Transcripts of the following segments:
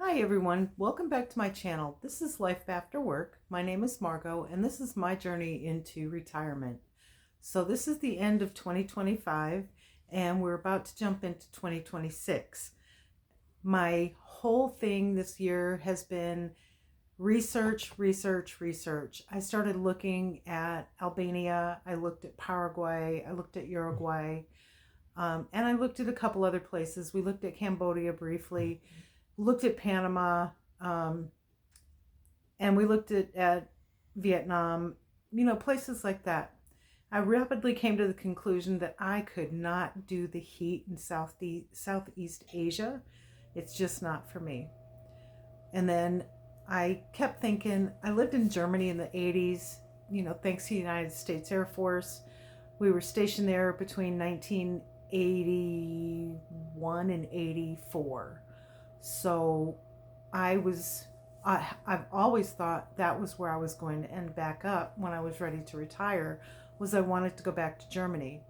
Hi everyone, welcome back to my channel. This is Life After Work. My name is Margot and this is my journey into retirement. So this is the end of 2025 and we're about to jump into 2026. My whole thing this year has been research. I started looking at Albania, I looked at Paraguay, I looked at Uruguay, and I looked at a couple other places. We looked at Cambodia briefly, looked at Panama, and we looked at Vietnam, places like that. I rapidly came to the conclusion that I could not do the heat in Southeast Asia. It's just not for me. And then I kept thinking, I lived in Germany in the 80s, thanks to the United States Air Force. We were stationed there between 1981 and 84. So I've always thought that was where I was going to end back up when I was ready to retire, was I wanted to go back to Germany.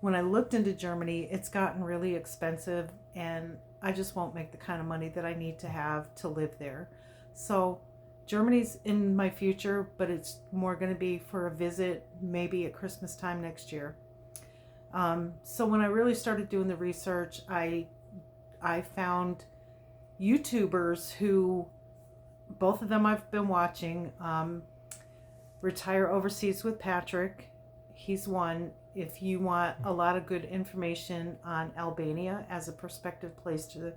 When I looked into Germany, it's gotten really expensive and I just won't make the kind of money that I need to have to live there. So Germany's in my future, but it's more going to be for a visit, maybe at Christmas time next year. So when I really started doing the research, I found YouTubers who, both of them I've been watching. Retire Overseas with Patrick, he's one. If you want a lot of good information on Albania as a prospective place to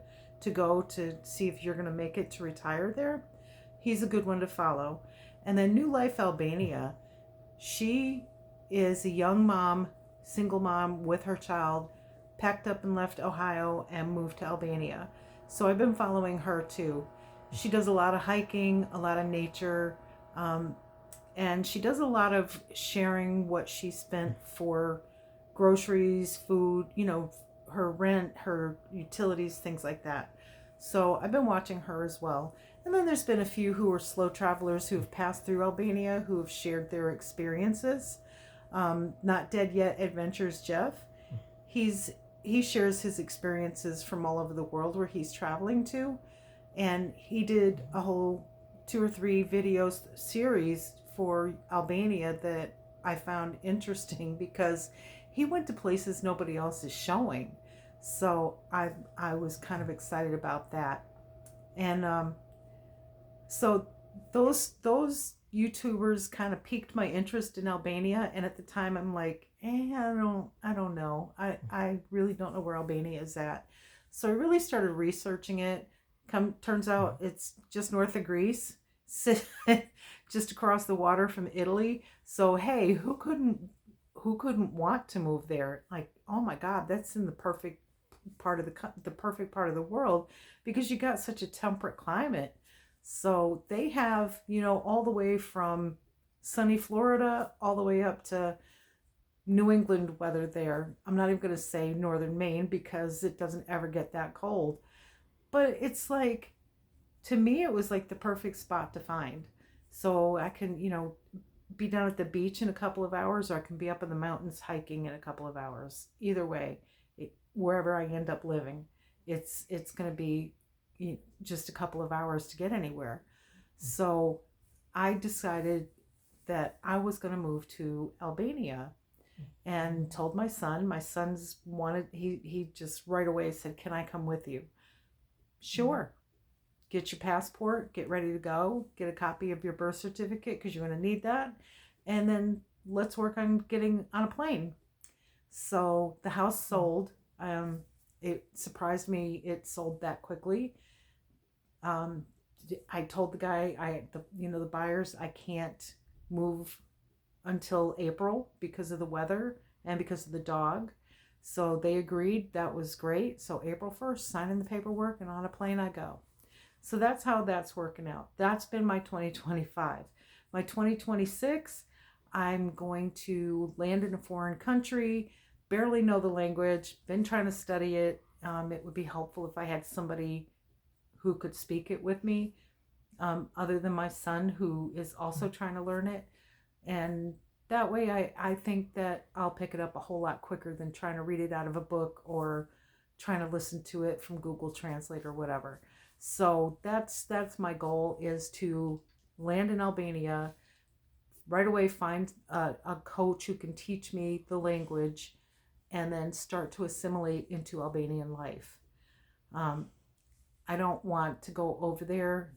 go to see if you're going to make it to retire there, he's a good one to follow. And then New Life Albania, she is a young mom, single mom with her child, packed up and left Ohio and moved to Albania. So I've been following her too. She does a lot of hiking, a lot of nature, and she does a lot of sharing what she spent for groceries, food, her rent, her utilities, things like that. So I've been watching her as well. And then there's been a few who are slow travelers who have passed through Albania, who have shared their experiences. Not Dead Yet Adventures Jeff. He shares his experiences from all over the world where he's traveling to. And he did a whole 2 or 3 videos series for Albania that I found interesting because he went to places nobody else is showing. So I was kind of excited about that. And so those YouTubers kind of piqued my interest in Albania, and at the time I'm like, I don't know. I really don't know where Albania is at. So I really started researching it. Turns out it's just north of Greece, just across the water from Italy. So hey, who couldn't want to move there? Like, oh my God, that's in the perfect part of the world, because you got such a temperate climate. So they have, all the way from sunny Florida all the way up to New England weather there. I'm not even going to say northern Maine because it doesn't ever get that cold. But it's like, to me, it was like the perfect spot to find. So I can, be down at the beach in a couple of hours, or I can be up in the mountains hiking in a couple of hours. Either way, wherever I end up living, it's going to be just a couple of hours to get anywhere. So I decided that I was going to move to Albania and told my son's he just right away said, can I come with you? Sure. Get your passport, get ready to go, get a copy of your birth certificate because you're going to need that, and then let's work on getting on a plane. So the house sold. It surprised me it sold that quickly. I told the guy, the buyers, I can't move until April because of the weather and because of the dog. So they agreed. That was great. So April 1st, signing the paperwork and on a plane I go. So that's how that's working out. That's been my 2025. My 2026, I'm going to land in a foreign country, barely know the language, been trying to study it. It would be helpful if I had somebody who could speak it with me, other than my son, who is also trying to learn it. And that way I think that I'll pick it up a whole lot quicker than trying to read it out of a book or trying to listen to it from Google Translate or whatever. So that's my goal, is to land in Albania right away, find a coach who can teach me the language, and then start to assimilate into Albanian life. Um, I don't want to go over there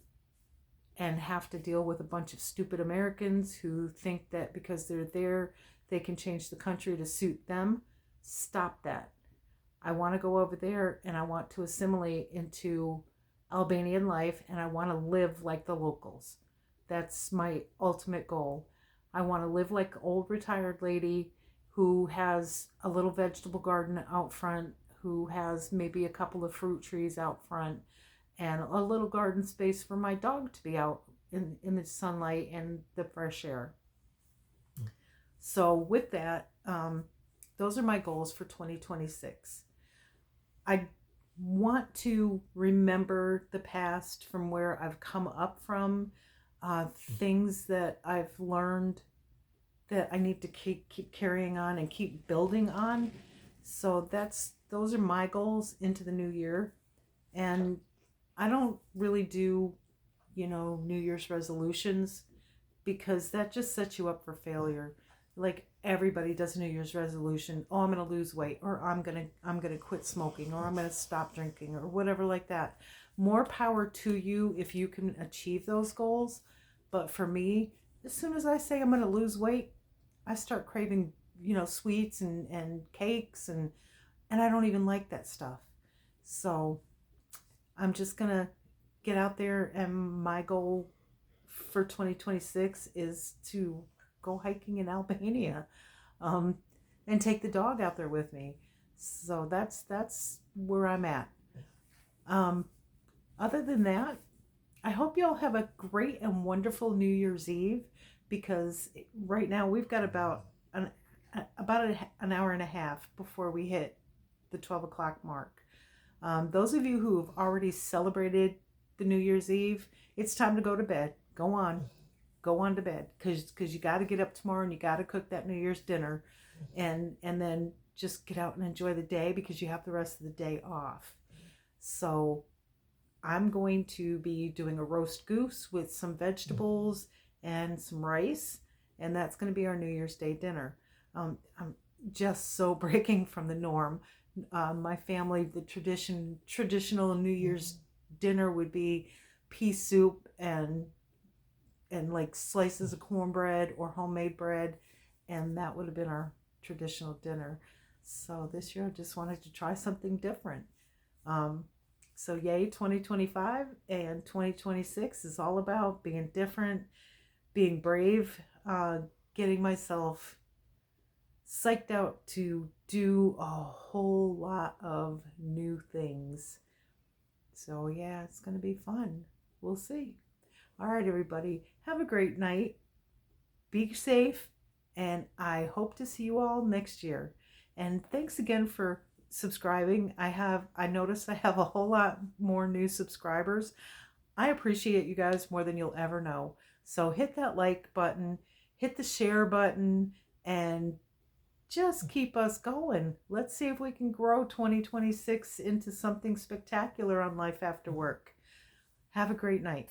and have to deal with a bunch of stupid Americans who think that because they're there, they can change the country to suit them. Stop that. I want to go over there and I want to assimilate into Albanian life, and I want to live like the locals. That's my ultimate goal. I want to live like an old retired lady who has a little vegetable garden out front, who has maybe a couple of fruit trees out front, and a little garden space for my dog to be out in the sunlight and the fresh air. So with that, those are my goals for 2026. I want to remember the past from where I've come up from, things that I've learned that I need to keep carrying on and keep building on. So those are my goals into the new year. And I don't really do, New Year's resolutions, because that just sets you up for failure. Like, everybody does a New Year's resolution. Oh, I'm going to lose weight, or I'm going to quit smoking, or I'm going to stop drinking, or whatever like that. More power to you if you can achieve those goals. But for me, as soon as I say I'm going to lose weight, I start craving, sweets and cakes, and I don't even like that stuff. So I'm just going to get out there, and my goal for 2026 is to go hiking in Albania, and take the dog out there with me. So that's where I'm at. Other than that, I hope you all have a great and wonderful New Year's Eve, because right now we've got about an hour and a half before we hit the 12 o'clock mark. Those of you who have already celebrated the New Year's Eve, it's time to go to bed. Go on to bed, because you got to get up tomorrow and you got to cook that New Year's dinner, and then just get out and enjoy the day, because you have the rest of the day off. So I'm going to be doing a roast goose with some vegetables and some rice, and that's going to be our New Year's Day dinner. I'm just so breaking from the norm. My family, the traditional New Year's dinner would be pea soup and like slices of cornbread or homemade bread, and that would have been our traditional dinner. So this year I just wanted to try something different. So yay 2025, and 2026 is all about being different, being brave, getting myself psyched out to do a whole lot of new things. So yeah, it's going to be fun. We'll see. All right, everybody, have a great night. Be safe, and I hope to see you all next year. And thanks again for subscribing. I noticed I have a whole lot more new subscribers. I appreciate you guys more than you'll ever know. So hit that like button, hit the share button, and just keep us going. Let's see if we can grow 2026 into something spectacular on Life After Work. Have a great night.